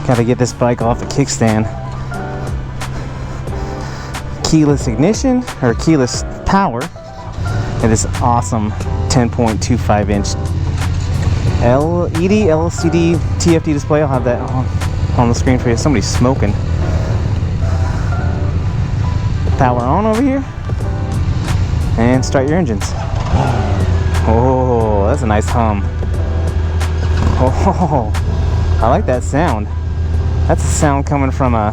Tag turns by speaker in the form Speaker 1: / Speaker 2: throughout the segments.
Speaker 1: Gotta get this bike off the kickstand. Keyless ignition, or keyless power. And this awesome 10.25 inch LED, LCD, TFT display. I'll have that on the screen for you. Somebody's smoking. Power on over here. And start your engines. Oh, that's a nice hum. Oh, I like that sound. That's a sound coming from a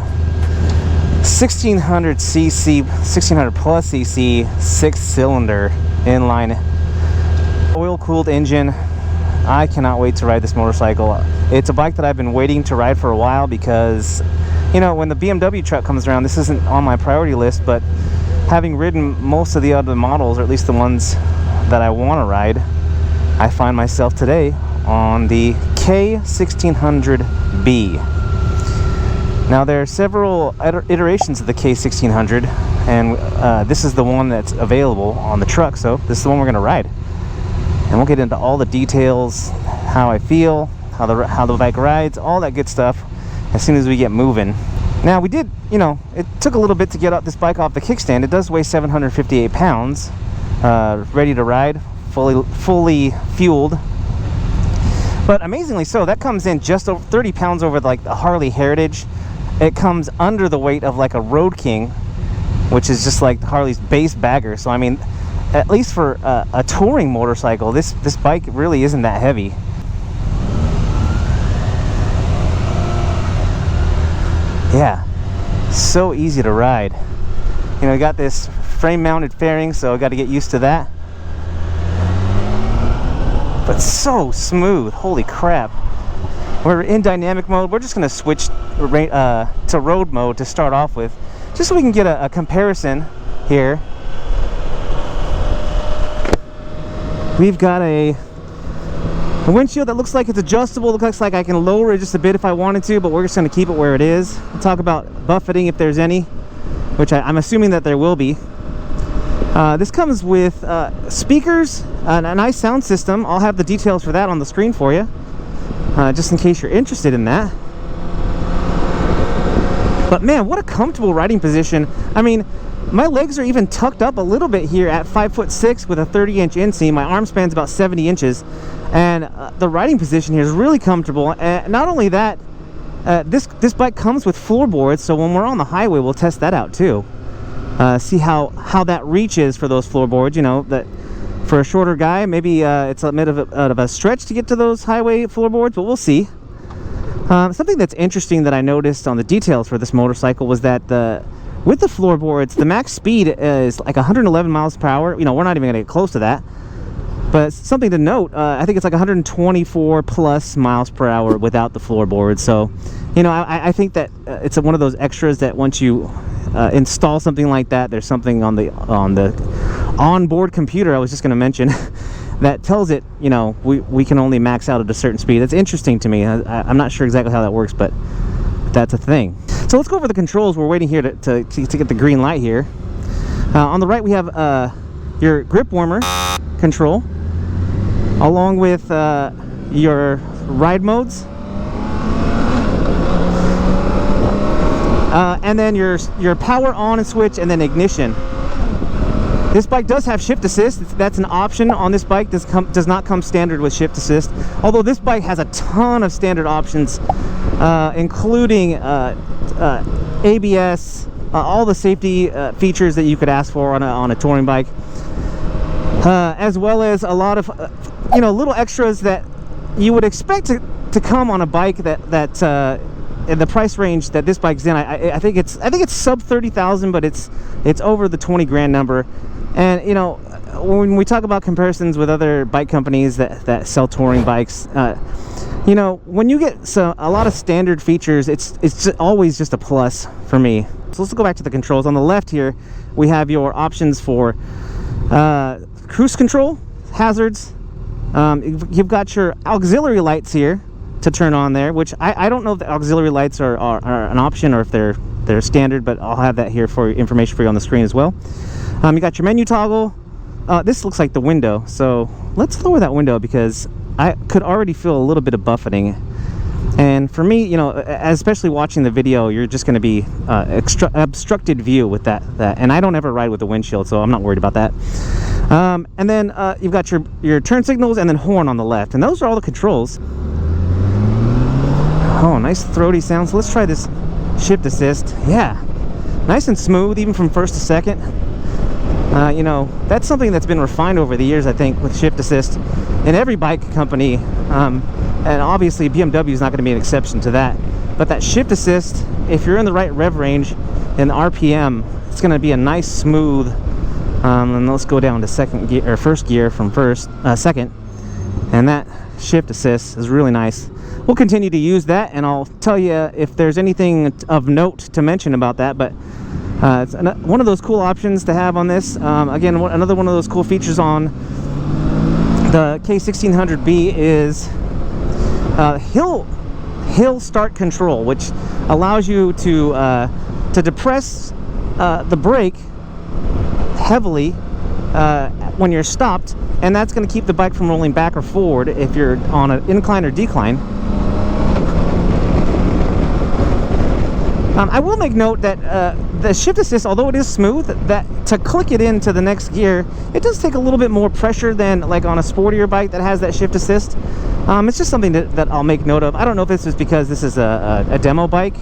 Speaker 1: 1600 cc, 1600 plus cc, 6-cylinder inline oil-cooled engine. I cannot wait to ride this motorcycle. It's a bike that I've been waiting to ride for a while because, you know, when the BMW truck comes around, this isn't on my priority list, but having ridden most of the other models, or at least the ones that I want to ride, I find myself today on the K1600B. Now there are several iterations of the K1600, and this is the one that's available on the truck, so this is the one we're going to ride. And we'll get into all the details, how I feel, how the bike rides, all that good stuff as soon as we get moving. Now we did, you know, it took a little bit to get this bike off the kickstand. It does weigh 758 pounds, ready to ride, fully fueled. But amazingly so, that comes in just over 30 pounds over like the Harley Heritage. It comes under the weight of like a Road King, which is just like Harley's base bagger. So I mean, at least for a touring motorcycle, this bike really isn't that heavy. Yeah, so easy to ride. You know, I got this frame mounted fairing, so I got to get used to that. But so smooth, holy crap. We're in dynamic mode. We're just going to switch to road mode to start off with, just so we can get a comparison here. We've got a windshield that looks like it's adjustable. It looks like I can lower it just a bit if I wanted to, but we're just going to keep it where it is. We'll talk about buffeting if there's any, which I'm assuming that there will be. This comes with speakers, a nice sound system. I'll have the details for that on the screen for you, just in case you're interested in that. But man, what a comfortable riding position. I mean, my legs are even tucked up a little bit here at 5'6" with a 30-inch inseam. My arm span's about 70 inches, and the riding position here is really comfortable. And not only that, this bike comes with floorboards, so when we're on the highway, we'll test that out too. See how that reaches for those floorboards. You know, that for a shorter guy, maybe it's a bit of a stretch to get to those highway floorboards, but we'll see. Something that's interesting that I noticed on the details for this motorcycle was that with the floorboards, the max speed is like 111 miles per hour. You know, we're not even going to get close to that. But something to note, I think it's like 124 plus miles per hour without the floorboards. So, you know, I think that it's one of those extras that once you install something like that, there's something on the onboard computer, I was just going to mention, that tells it, you know, we can only max out at a certain speed. That's interesting to me. I'm not sure exactly how that works, but that's a thing. So let's go over the controls. We're waiting here to get the green light here. On the right, we have your grip warmer control, along with your ride modes, and then your power on and switch, and then ignition. This bike does have shift assist. That's an option on this bike. Does not come standard with shift assist, although this bike has a ton of standard options, including ABS, all the safety features that you could ask for on a touring bike, as well as a lot of you know, little extras that you would expect to come on a bike that in the price range that this bike's in. I think it's sub 30,000, but it's over the 20 grand number. And you know, when we talk about comparisons with other bike companies that sell touring bikes, you know, when you get a lot of standard features, it's always just a plus for me. So let's go back to the controls. On the left here, we have your options for cruise control, hazards. You've got your auxiliary lights here to turn on there, which I don't know if the auxiliary lights are an option or if they're standard, but I'll have that here for information for you on the screen as well. You got your menu toggle. This looks like the window, so let's lower that window because I could already feel a little bit of buffeting. And for me, you know, especially watching the video, you're just going to be obstructed view with that. And I don't ever ride with the windshield, so I'm not worried about that. And then you've got your turn signals and then horn on the left. And those are all the controls. Oh, nice throaty sound. So let's try this shift assist. Yeah, nice and smooth, even from first to second. You know, that's something that's been refined over the years, I think, with shift assist in every bike company. And obviously BMW is not going to be an exception to that. But that shift assist, if you're in the right rev range and RPM, it's going to be a nice smooth. And let's go down to second gear or first gear from second. And that shift assist is really nice. We'll continue to use that, and I'll tell you if there's anything of note to mention about that. But it's one of those cool options to have on this. Again, another one of those cool features on the K1600B is hill start control, which allows you to depress the brake heavily when you're stopped, and that's going to keep the bike from rolling back or forward if you're on an incline or decline. I will make note that the shift assist, although it is smooth, that to click it into the next gear, it does take a little bit more pressure than like on a sportier bike that has that shift assist. It's just something that I'll make note of. I don't know if this is because this is a demo bike,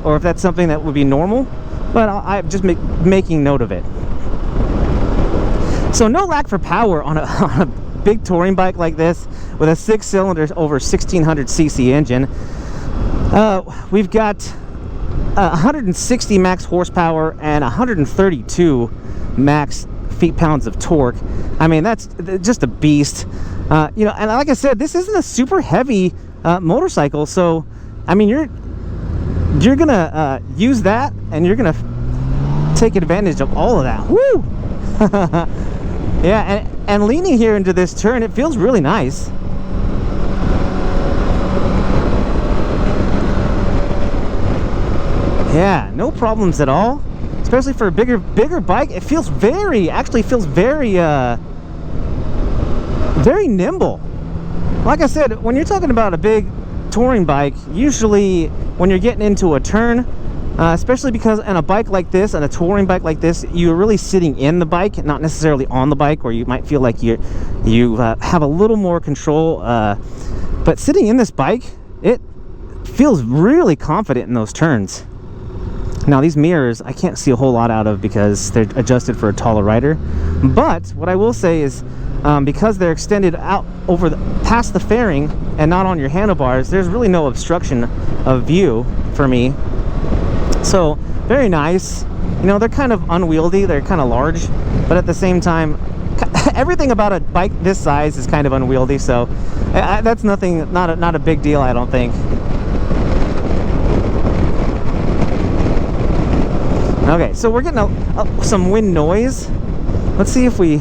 Speaker 1: or if that's something that would be normal, but I'm just making note of it. So no lack for power on a big touring bike like this with a 6-cylinder over 1600cc engine. We've got 160 max horsepower and 132 max feet-pounds of torque. I mean, that's just a beast. You know, and like I said, this isn't a super heavy motorcycle, so I mean, you're gonna use that, and you're gonna take advantage of all of that. Woo! Yeah, and leaning here into this turn, it feels really nice. Yeah, no problems at all. Especially for a bigger bike, it feels very nimble. Like I said, when you're talking about a big touring bike, usually when you're getting into a turn, especially because on a bike like this, on a touring bike like this, you're really sitting in the bike, not necessarily on the bike, where you might feel like you have a little more control. But sitting in this bike, it feels really confident in those turns. Now these mirrors, I can't see a whole lot out of because they're adjusted for a taller rider. But what I will say is, because they're extended out over past the fairing and not on your handlebars, there's really no obstruction of view for me. So very nice. You know, they're kind of unwieldy, they're kind of large, but at the same time, everything about a bike this size is kind of unwieldy. So that's nothing, not a big deal, I don't think. Okay, so we're getting some wind noise. Let's see if we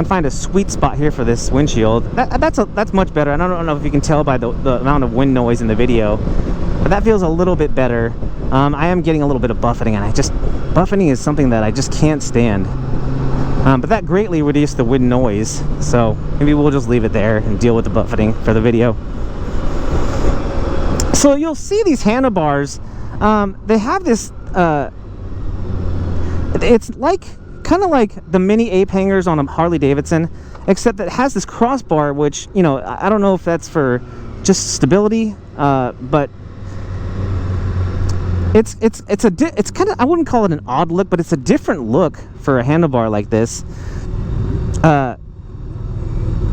Speaker 1: find a sweet spot here for this windshield. That's much better. I don't know if you can tell by the amount of wind noise in the video, but that feels a little bit better. I am getting a little bit of buffeting, and buffeting is something that I just can't stand. But that greatly reduced the wind noise, so maybe we'll just leave it there and deal with the buffeting for the video. So you'll see these handlebars, they have this, it's kind of like the mini ape hangers on a Harley Davidson, except that it has this crossbar, which, you know, I don't know if that's for just stability, but it's kind of, I wouldn't call it an odd look, but it's a different look for a handlebar like this.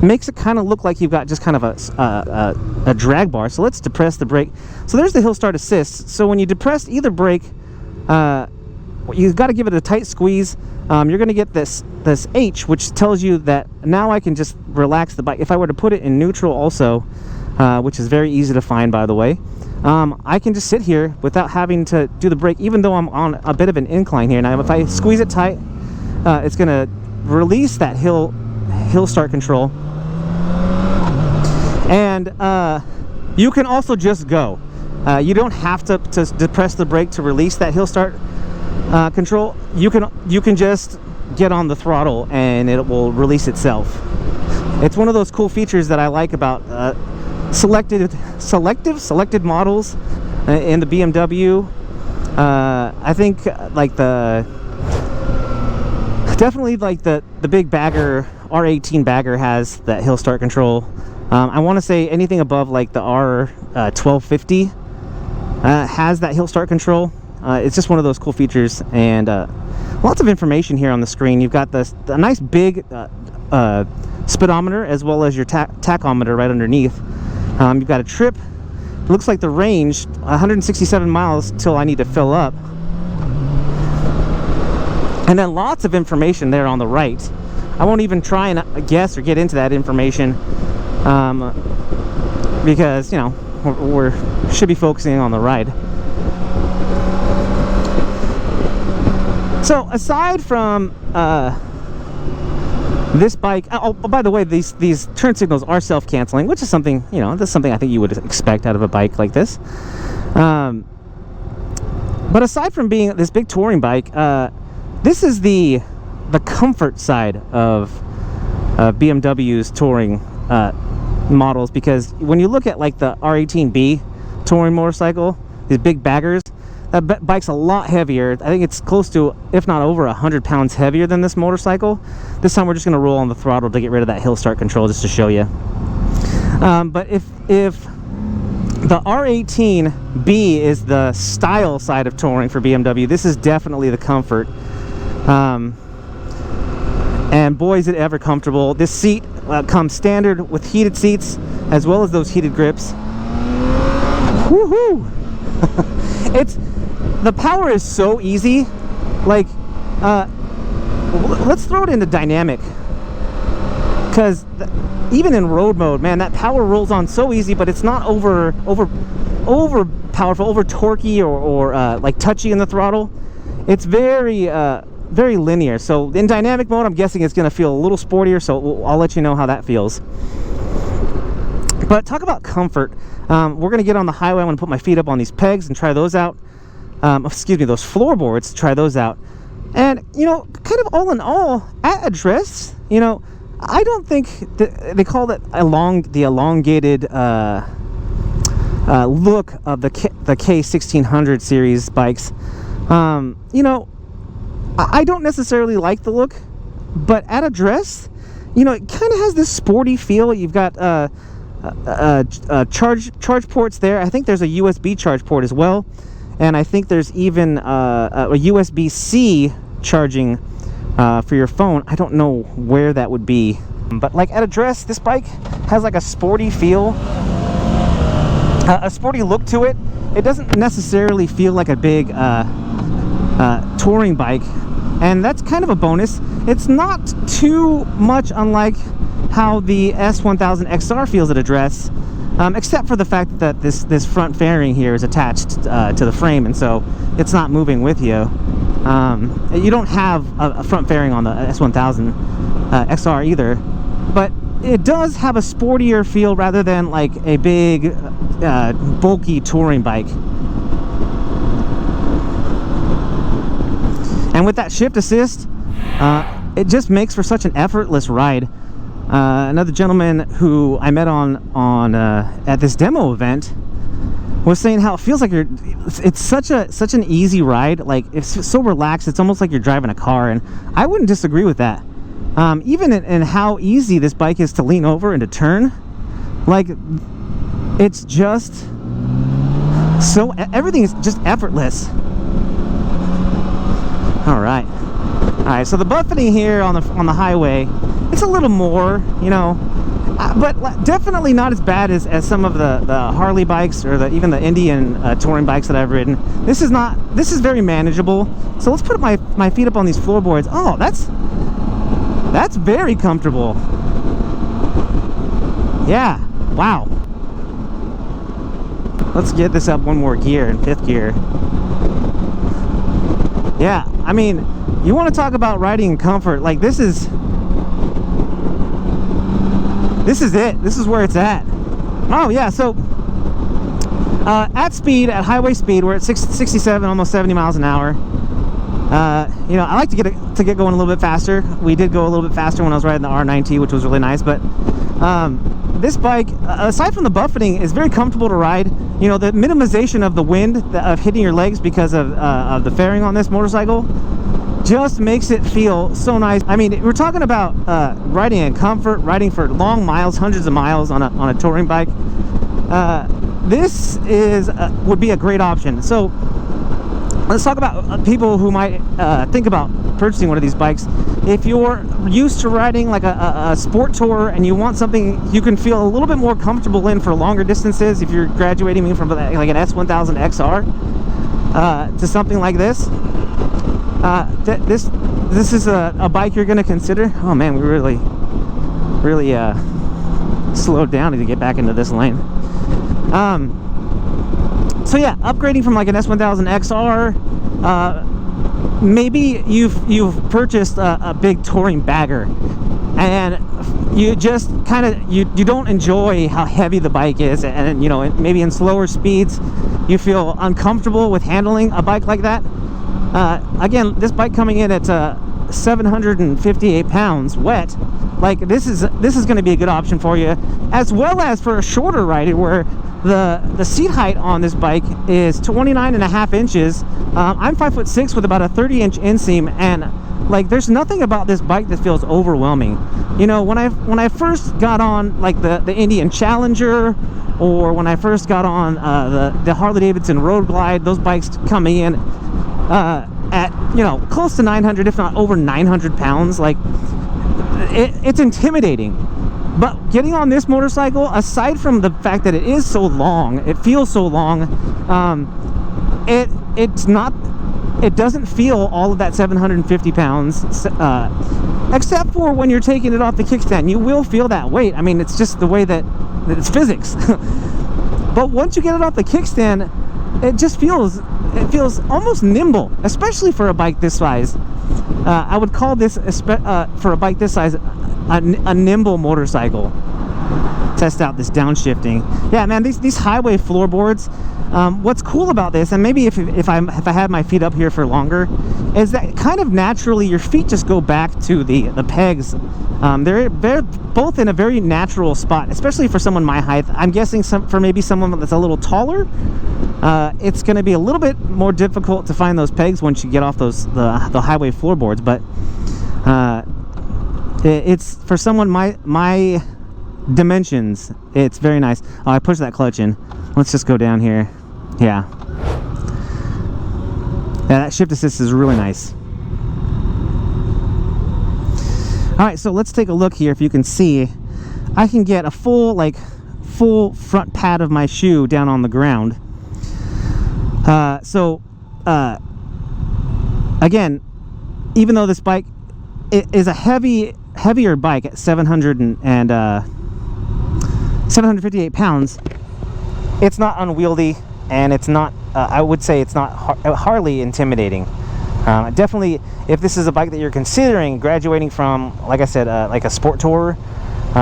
Speaker 1: Makes it kind of look like you've got just kind of a drag bar. So let's depress the brake. So there's the hill start assist. So when you depress either brake, you've got to give it a tight squeeze. You're going to get this H, which tells you that now I can just relax the bike. If I were to put it in neutral also, which is very easy to find, by the way, I can just sit here without having to do the brake, even though I'm on a bit of an incline here. Now if I squeeze it tight, it's going to release that hill start control. And you can also just go. You don't have to depress the brake to release that hill start control. You can just get on the throttle and it will release itself. It's one of those cool features that I like about selected models in the BMW. I think like definitely like the big bagger R18 bagger has that hill start control. I want to say anything above like the R1250 has that hill start control. It's just one of those cool features, and lots of information here on the screen. You've got the nice big speedometer as well as your tachometer right underneath. You've got a trip. It looks like the range 167 miles till I need to fill up, and then lots of information there on the right. I won't even try and guess or get into that information because, you know, we should be focusing on the ride. So aside from this bike, oh, by the way, these turn signals are self-canceling, which is something, you know, that's something I think you would expect out of a bike like this. But aside from being this big touring bike, this is the comfort side of BMW's touring models, because when you look at like the R18B touring motorcycle, these big baggers, that bike's a lot heavier. I think it's close to, if not over 100 pounds heavier than this motorcycle. This time we're just going to roll on the throttle to get rid of that hill start control, just to show you. But if the R18B is the style side of touring for BMW, this is definitely the comfort. And boy, is it ever comfortable. This seat comes standard with heated seats as well as those heated grips. Woohoo! The power is so easy. Like, let's throw it into dynamic, because even in road mode, man, that power rolls on so easy, but it's not over powerful, over torquey or like touchy in the throttle. It's very linear. So in dynamic mode, I'm guessing it's going to feel a little sportier, so I'll let you know how that feels. But talk about comfort. We're going to get on the highway. I'm going to put my feet up on these pegs and try those out. Excuse me, those floorboards, try those out. And, you know, kind of all in all, at address, you know, I don't think they call it the elongated look of the K1600 series bikes. You know, I don't necessarily like the look, but at address, you know, it kind of has this sporty feel. You've got charge ports there. I think there's a USB charge port as well, and I think there's even a USB-C charging for your phone. I don't know where that would be, but like at address, this bike has like a sporty feel, a sporty look to it. It doesn't necessarily feel like a big touring bike, and that's kind of a bonus. It's not too much unlike how the S1000 XR feels at address, except for the fact that this front fairing here is attached to the frame, and so it's not moving with you. You don't have a front fairing on the S1000 XR either, but it does have a sportier feel rather than like a big bulky touring bike. And with that shift assist, it just makes for such an effortless ride. Another gentleman who I met on at this demo event was saying how it feels like it's such an easy ride. Like, it's so relaxed, it's almost like you're driving a car, and I wouldn't disagree with that. Even in how easy this bike is to lean over and to turn, like, it's just so, everything is just effortless. All right, so the buffeting here on the highway, it's a little more, you know, but definitely not as bad as some of the Harley bikes or even the Indian touring bikes that I've ridden. This is very manageable. So let's put my feet up on these floorboards. Oh, that's very comfortable. Yeah, wow. Let's get this up one more gear, in 5th gear. Yeah, I mean, you want to talk about riding in comfort, like this is it. This is where it's at. Oh yeah, so at highway speed, we're at 67, almost 70 miles an hour. You know, I like to get going a little bit faster. We did go a little bit faster when I was riding the R9T, which was really nice. But this bike, aside from the buffeting, is very comfortable to ride. You know, the minimization of the wind of hitting your legs because of the fairing on this motorcycle just makes it feel so nice. I mean, we're talking about riding in comfort, riding for long miles, hundreds of miles on a touring bike. This would be a great option. So let's talk about people who might think about purchasing one of these bikes. If you're used to riding like a sport tour and you want something you can feel a little bit more comfortable in for longer distances, if you're graduating from like an S1000 XR to something like this, this is a bike you're going to consider. Oh man, we really slowed down to get back into this lane. So yeah, upgrading from like an S1000 XR, maybe you've purchased a big touring bagger and you just kind of you don't enjoy how heavy the bike is, and you know, maybe in slower speeds you feel uncomfortable with handling a bike like that. Again, this bike coming in at 758 pounds wet, like this is going to be a good option for you, as well as for a shorter rider where the seat height on this bike is 29.5 inches. I'm 5'6" with about a 30-inch inseam, and like there's nothing about this bike that feels overwhelming. You know, when I first got on like the Indian Challenger, or when I first got on the Harley-Davidson Road Glide, those bikes coming in at, you know, close to 900, if not over 900 pounds, like it's intimidating. But getting on this motorcycle, aside from the fact that it is so long, it feels so long, it doesn't feel all of that 750 pounds, except for when you're taking it off the kickstand. You will feel that weight. I mean, it's just the way that it's physics. But once you get it off the kickstand, it just feels almost nimble, especially for a bike this size. I would call this for a bike this size a nimble motorcycle. Test out this downshifting. Yeah, man, these highway floorboards. What's cool about this, and maybe if I had my feet up here for longer, is that kind of naturally your feet just go back to the pegs. They're both in a very natural spot, especially for someone my height. I'm guessing for maybe someone that's a little taller, it's going to be a little bit more difficult to find those pegs once you get off the highway floorboards. But it's for someone my dimensions, it's very nice. Oh, I pushed that clutch in. Let's just go down here. Yeah, that shift assist is really nice. All right, so let's take a look here. If you can see, I can get a full front pad of my shoe down on the ground. Again, even though this bike is a heavier bike at 758 pounds, it's not unwieldy, and it's not, I would say it's not hardly intimidating. Definitely, if this is a bike that you're considering graduating from, like I said, like a sport tourer,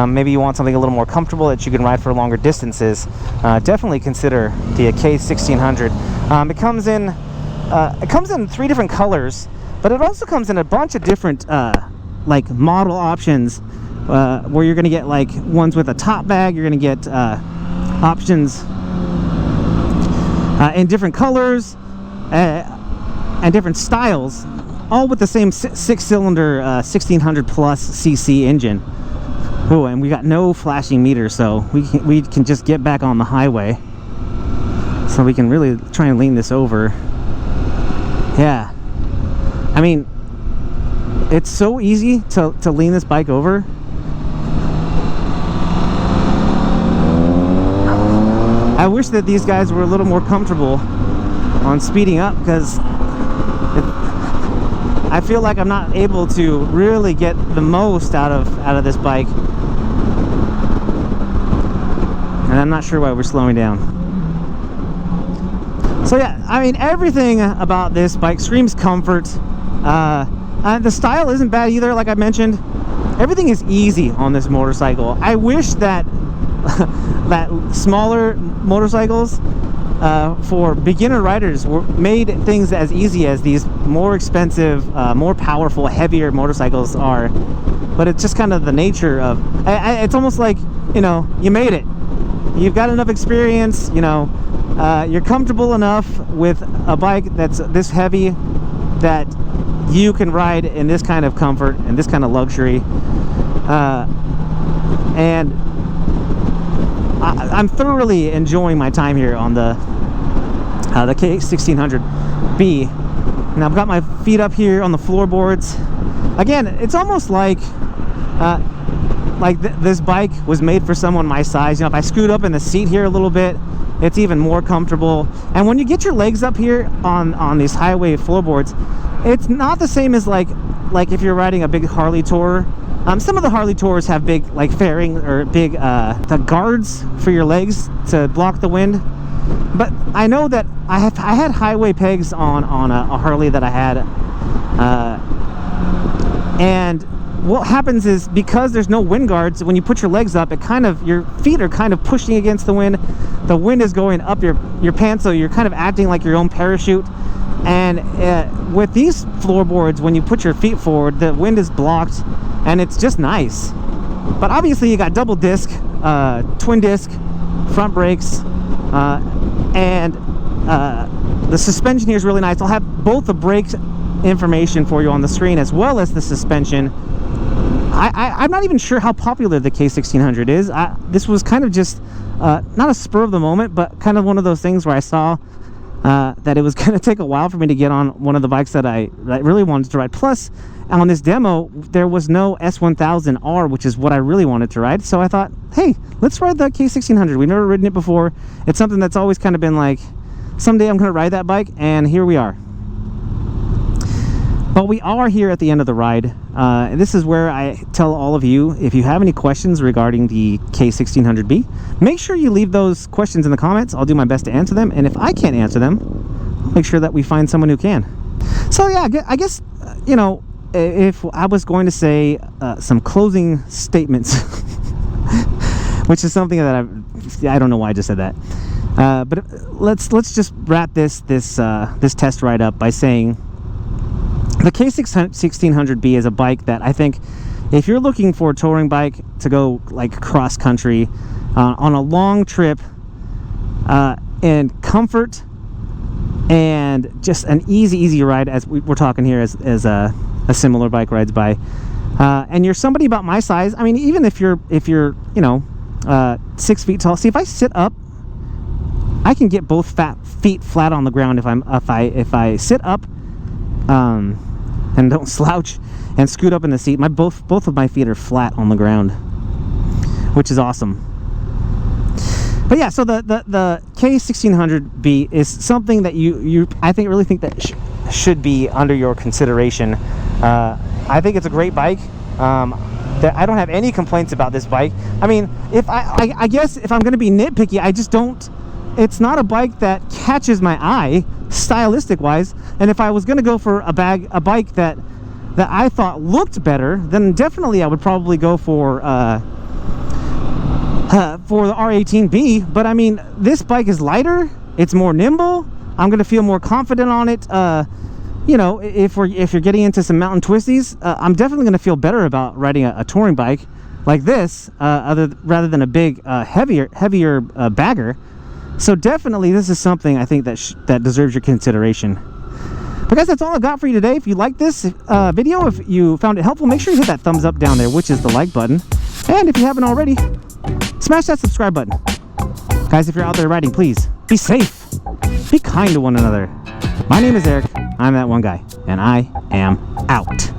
Speaker 1: maybe you want something a little more comfortable that you can ride for longer distances, definitely consider the K1600. It comes in 3 different colors, but it also comes in a bunch of different like model options, where you're going to get like ones with a top bag. You're going to get options in different colors and different styles, all with the same 6-cylinder 1600 plus cc engine. Oh, and we got no flashing meters, so we can just get back on the highway. So we can really try and lean this over. Yeah, I mean, it's so easy to lean this bike over. I wish that these guys were a little more comfortable on speeding up, because I feel like I'm not able to really get the most out of this bike, and I'm not sure why we're slowing down. So yeah, I mean, everything about this bike screams comfort. The style isn't bad either, like I mentioned. Everything is easy on this motorcycle. I wish that that smaller motorcycles for beginner riders made things as easy as these more expensive, more powerful, heavier motorcycles are. But it's just kind of the nature of it's almost like, you know, you made it. You've got enough experience, you know, you're comfortable enough with a bike that's this heavy that you can ride in this kind of comfort and this kind of luxury. And I'm thoroughly enjoying my time here on the K1600B. Now I've got my feet up here on the floorboards. Again, it's almost like this bike was made for someone my size. You know, if I scoot up in the seat here a little bit, it's even more comfortable. And when you get your legs up here on these highway floorboards, it's not the same as like if you're riding a big Harley tourer. Some of the Harley tours have big like fairing or big the guards for your legs to block the wind. But I know that I had highway pegs on a Harley that I had, and what happens is, because there's no wind guards, when you put your legs up, it kind of, your feet are kind of pushing against the wind. The wind is going up your pants, so you're kind of acting like your own parachute. And with these floorboards, when you put your feet forward, the wind is blocked, and it's just nice. But obviously you got double disc, twin disc front brakes, and the suspension here is really nice. I'll have both the brakes information for you on the screen as well as the suspension. I'm not even sure how popular the K1600 is. This was kind of just not a spur of the moment, but kind of one of those things where I saw that it was going to take a while for me to get on one of the bikes that I really wanted to ride. Plus, on this demo, there was no S1000R, which is what I really wanted to ride. So I thought, hey, let's ride the K1600. We've never ridden it before. It's something that's always kind of been like, someday I'm going to ride that bike, and here we are. But we are here at the end of the ride. And this is where I tell all of you, if you have any questions regarding the K1600B, make sure you leave those questions in the comments. I'll do my best to answer them. And if I can't answer them, I'll make sure that we find someone who can. So yeah, I guess, you know, if I was going to say some closing statements, which is something that I don't know why I just said that. But let's just wrap this test ride up by saying, the K1600B is a bike that I think, if you're looking for a touring bike to go like cross country on a long trip, and comfort and just an easy ride, as we're talking here as a similar bike rides by, and you're somebody about my size. I mean, even if you're you know 6 feet tall. See, if I sit up, I can get both feet flat on the ground if I sit up and don't slouch and scoot up in the seat. Both of my feet are flat on the ground, which is awesome. But yeah, so the K1600B is something that you I really think that should be under your consideration. I think it's a great bike. That I don't have any complaints about this bike. I mean, if I guess if I'm going to be nitpicky, I just don't. It's not a bike that catches my eye stylistic wise. And if I was going to go for a bike that I thought looked better, then definitely I would probably go for the R18B. But I mean, this bike is lighter, it's more nimble. I'm going to feel more confident on it. You know, if you're getting into some mountain twisties, I'm definitely going to feel better about riding a touring bike like this, rather than a big heavier bagger. So definitely this is something I think that deserves your consideration. But guys, that's all I've got for you today. If you like this video, if you found it helpful, make sure you hit that thumbs up down there, which is the like button. And if you haven't already, smash that subscribe button. Guys, if you're out there riding, please be safe. Be kind to one another. My name is Eric. I'm that one guy, and I am out.